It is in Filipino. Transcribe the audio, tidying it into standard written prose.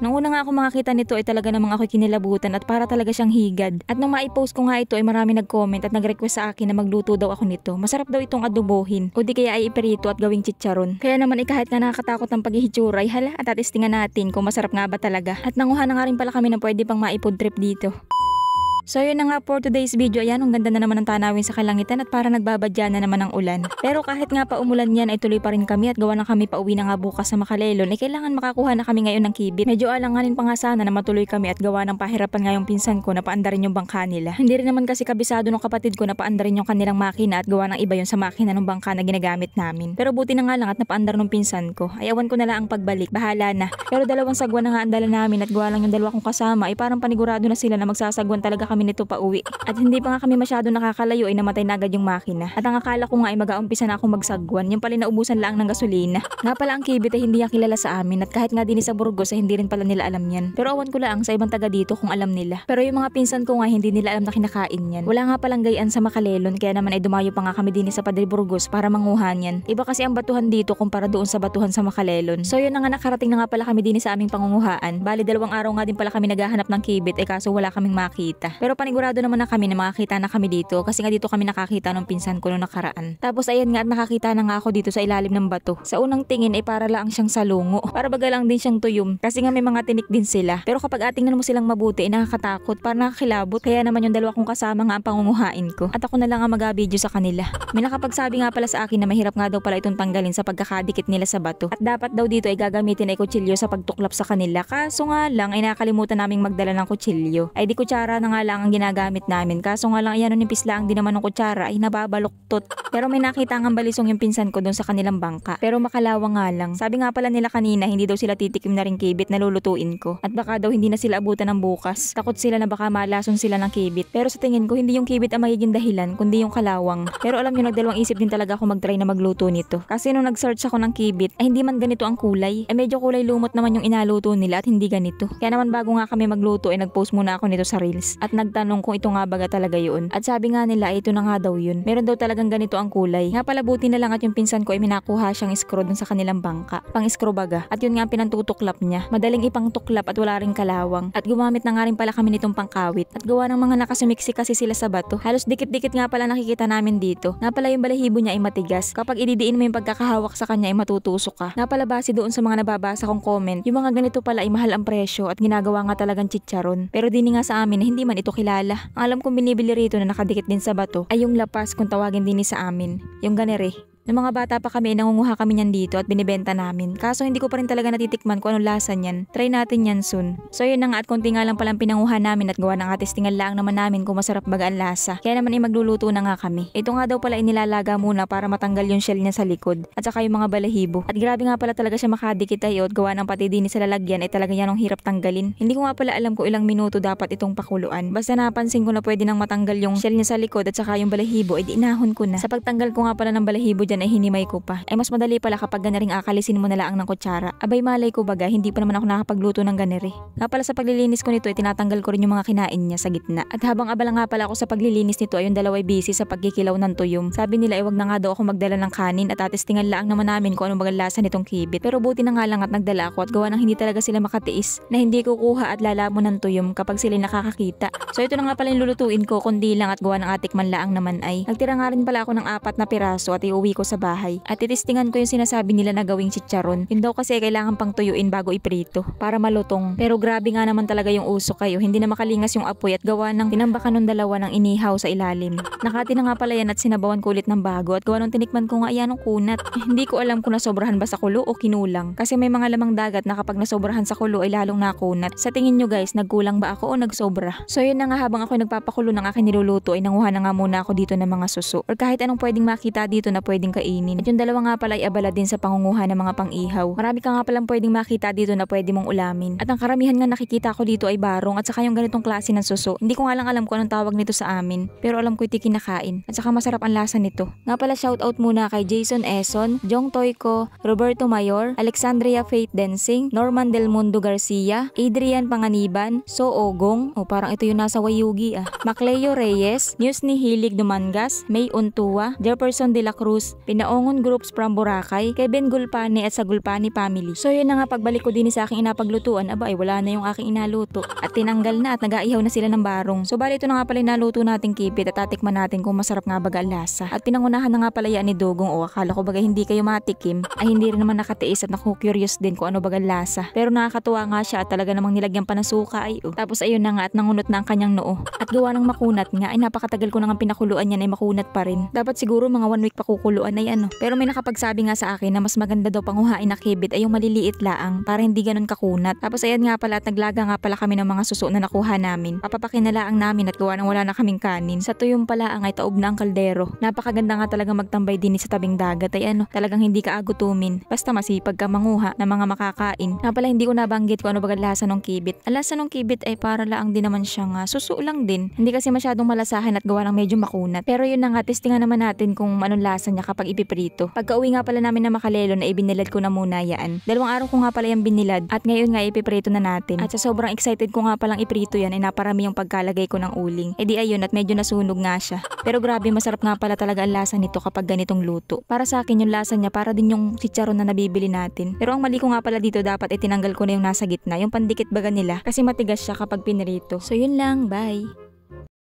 Nung una nga ako makakita nito ay talaga namang ako'y kinilabutan at para talaga siyang higad. At nang maipost ko nga ito ay marami nag-comment at nag-request sa akin na magluto daw ako nito. Masarap daw itong adobohin o di kaya ay iperito at gawing chicharon. Kaya naman kahit nga nakakatakot ang paghihitsura ay hala at atistingan natin kung masarap nga ba talaga. At nanguha na nga rin pala kami na pwede pang maipod trip dito. So yun na nga for today's video. Ayan, ang ganda na naman ng tanawin sa kalangitan at para nagbabadya na naman ang ulan. Pero kahit nga pa umulan yan ay tuloy pa rin kami at gawa na kami pauwi na nga bukas sa Makalelon ay kailangan makakuha na kami ngayon ng kibit. Medyo alanganin pa nga sana na matuloy kami at gawa ng pahirapan nga yung pinsan ko na paandarin yung bangka nila. Hindi rin naman kasi kabisado ng kapatid ko na paandarin yung kanilang makina at gawa ng iba yun sa makina ng bangka na ginagamit namin. Pero buti na nga lang at napaandar ng pinsan ko. Ay awan ko na lang ang pagbalik, bahala na. Pero dalawang sagwan na nga ang dala namin at gawa lang yung dalawa kong kasama ay parang panigurado na sila na magsasagwan talaga kami nito pa uwi. At hindi pa nga kami masyado nakakalayo ay namatay na agad yung makina. At ang akala ko nga ay mag-aumpisa na akong magsagwan. Yung pala naubusan lang ng gasolina. Nga pala ang kibit ay hindi yan kilala sa amin at kahit nga din sa Burgos ay hindi rin pala nila alam yan. Pero awan ko lang sa ibang taga dito kung alam nila. Pero yung mga pinsan ko nga hindi nila alam na kinakain yan. Wala nga palang gayaan sa Makalelon kaya naman ay dumayo pa nga kami din sa Padre Burgos para manguhan yan. Iba kasi ang batuhan dito kumpara doon sa batuhan sa Makalelon. So yun na nga nakarating na nga pala kami din sa aming pangunguhaan. Bali 2 araw nga din pala kami naghahanap ng kibit ay kaso wala kaming makita. Pero panigurado naman na kami na makakita na kami dito kasi nga dito kami nakakita ng pinsan ko noong nakaraan. Tapos ayan nga at nakakita na nga ako dito sa ilalim ng bato. Sa unang tingin ay para lang siyang salungo. Para baga lang din siyang tuyom kasi nga may mga tinik din sila. Pero kapag atingnan mo silang mabuti ay nakakatakot, para nakakilabot. Kaya naman yung 2 kong kasama nga ang pangunguhain ko. At ako na lang ang mag-video sa kanila. May nakapagsabi nga pala sa akin na mahirap nga daw pala itong tanggalin sa pagkakadikit nila sa bato. At dapat daw dito ay gagamitin ay kutsilyo sa pagtuklap sa kanila. Kaso nga lang ay nakalimutan naming magdala ng kutsilyo. Ay di kutsara na nga lang ang ginagamit namin. Kaso nga lang ayan nipis lang din naman ng kutsara ay nababaluktot. Pero may nakita ngang balisong yung pinsan ko doon sa kanilang bangka. Pero makalawang nga lang. Sabi nga pala nila kanina hindi daw sila titikim na ring kibit na lulutuin ko. At baka daw hindi na sila abutan ng bukas. Takot sila na baka malason sila ng kibit. Pero sa tingin ko hindi yung kibit ang magiging dahilan kundi yung kalawang. Pero alam nyo nagdalawang isip din talaga ako mag-try na magluto nito. Kasi nung nag-search ako ng kibit ay hindi man ganito ang kulay. Ay medyo kulay lumot naman yung inaluto nila at hindi ganito. Kaya naman bago nga kami magluto ay nag-post muna ako nito sa Reels. At nagtanong kung ito nga baga talaga yun. At sabi nga nila ito na nga daw yun. Meron daw talagang ganito ang kulay. Nga pala buti na lang at yung pinsan ko ay minakuha siyang screw dun sa kanilang bangka. Pang screw baga. At yun nga ang pinantutuklap niya. Madaling ipang tuklap at wala ring kalawang. At gumamit na nga rin pala kami nitong pangkawit. At gawa ng mga nakasumiksi kasi sila sa bato. Halos dikit-dikit nga pala nakikita namin dito. Nga pala yung balahibo niya ay matigas. Kapag ididiin mo yung pagkakahawak sa kanya ay matutusok ka. Nga pala base doon sa mga nababasa kong comment, yung mga ganito pala ay mahal ang presyo at ginagawa nga talagang chicharon. Pero dini nga sa amin na hindi man ito kilala. Ang alam kong binibili rito na nakadikit din sa bato ay yung lapas kung tawagin din sa amin. Yung ganere. Nung mga bata pa kami, nangunguha kami niyan dito at binibenta namin. Kaso hindi ko pa rin talaga natitikman kung anong lasa niyan. Try natin yan soon. So yun na nga at konti nga lang palang pinanguha namin at gawa ng testingan lang naman namin kung masarap baga ang lasa. Kaya naman ay magluluto na nga kami. Ito nga daw pala inilalaga muna para matanggal yung shell niya sa likod at saka yung mga balahibo. At grabe nga pala talaga siya makadikit ay at gawa ng pati din sa lalagyan ay talaga yan ang hirap tanggalin. Hindi ko nga pala alam kung ilang minuto dapat itong pakuluan. Basta napansin ko na pwede nang matanggal yung shell niya sa likod at saka yung balahibo ay dinahon ko na. Sa pagtanggal ko nga pala ng balahibo dyan ay hinimay ko pa. Ay mas madali pala kapag ganaring akalisin mo na lang ng kutsara. Abay malay ko baga, hindi pa naman ako nakapagluto ng ganere. Nga pala sa paglilinis ko nito ay tinatanggal ko rin yung mga kinain niya sa gitna. At habang abala nga pala ako sa paglilinis nito ay yung dalawa ay busy sa pagkikilaw ng tuyom. Sabi nila ay wag na nga daw ako magdala ng kanin at atestingan lang naman namin kung anong bagang lasa nitong kibit. Pero buti na nga lang at nagdala ako at gawa ng hindi talaga sila makatiis na hindi kukuha at lalamon ng tuyom kapag sila nakakakita. So ito na nga pala yung lulutuin ko kundi lang at gawa ng atikman laang naman ay. Nagtira nga rin pala ako ng 4 na piraso at iuwi ko sa bahay. At titistingan ko yung sinasabi nila na gawing chicharon. Yun daw kasi kailangan pang tuyuin bago iprito para malutong. Pero grabe nga naman talaga yung usok kayo. Hindi na makalingas yung apoy at gawa ng tinambakan ng dalawa ng inihaw sa ilalim. Nakati na nga pala yan at sinabawan ko ulit ng bago at gawa ng tinikman ko nga ayan ng kunat. Hindi ko alam kung nasobrahan ba sa kulo o kinulang. Kasi may mga lamang dagat na kapag nasobrahan sa kulo ay lalong nakunat. Sa tingin nyo guys, nagkulang ba ako o nagsobra? So yun na nga habang ako nagpapakulo ng aking niluluto ay nanguha na nga muna ako dito ng mga suso. Or kahit anong pwedeng makita dito na pwedeng kainin. At yung dalawa nga pala ay abala din sa pangunguha ng mga pang-ihaw. Marami ka nga palang pwedeng makita dito na pwede mong ulamin. At ang karamihan nga nakikita ko dito ay barong at saka yung ganitong klase ng suso. Hindi ko nga lang alam kung anong tawag nito sa amin. Pero alam ko iti kinakain. At saka masarap ang lasa nito. Nga pala shoutout muna kay Jason Eson, Jong Toyko, Roberto Mayor, Alexandria Faith Densing, Norman Del Mundo Garcia, Adrian Panganiban, So Ogong, o parang ito yung nasa Wayugi Macleo Reyes, News ni Hilig Dumangas, May Untua, Jefferson de la Cruz, Pinaongon Groups from Boracay, kay Ben Gulpani at sa Gulpani family. So yun na nga, pagbalik ko din sa aking inapaglutuan, aba ay wala na yung aking inaluto. At tinanggal na at nag-aihaw na sila ng barong. So bali ito na nga pala inaluto nating kipit at tatikman natin kung masarap nga baga ang lasa. At pinangunahan na nga pala yan ni Dugong, o akala ko baga hindi kayo matikim, ay hindi rin naman nakatiis at naku-curious din kung ano baga ang lasa. Pero nakakatuwa nga siya at talaga namang nilagyan pa ng suka ay Tapos ayun na nga at nangunot na ang kanyang noo. At gawa ng makunat nga ay napakatagal ko nang pinakuluan yan ay makunat pa rin. Dapat siguro mga 1 week pakukuluan ay ano. Pero may nakapagsabi nga sa akin na mas maganda daw panguhain na kibit ay yung maliliit laang para hindi ganun kakunat. Tapos ayan nga pala at naglaga nga pala kami ng mga suso na nakuha namin. Papapakinalaang namin at gawa ng wala na kaming kanin. Sa tuyong pala ang ay taob na ang kaldero. Napakaganda nga talaga magtambay din sa tabing dagat ay ano, talagang hindi ka agutumin. Basta masipag ka manguha ng mga makakain. Na pala hindi ko nabanggit kung ano baga lasa ng kibit. Ang lasa ng kibit ay para laang din naman siyang suso lang din. Hindi kasi masyadong malasahan at gawa ng medyo makunat. Pero yun na nga, testingan naman natin kung anong lasa niya kapag ipiprito. Pagka-uwi nga pala namin na Makalelo na ibinilad ko na muna yan. 2 araw ko nga pala yung binilad at ngayon nga ipiprito na natin. At sa sobrang excited ko nga palang iprito yan ay naparami yung pagkalagay ko ng uling. E di ayun at medyo nasunog nga siya. Pero grabe, masarap nga pala talaga ang lasa nito kapag ganitong luto. Para sa akin yung lasa niya para din yung chicharon na nabibili natin. Pero ang mali ko nga pala dito, dapat itinanggal ko na yung nasa gitna, yung pandikit baga nila kasi matigas siya kapag pinirito. So yun lang, bye!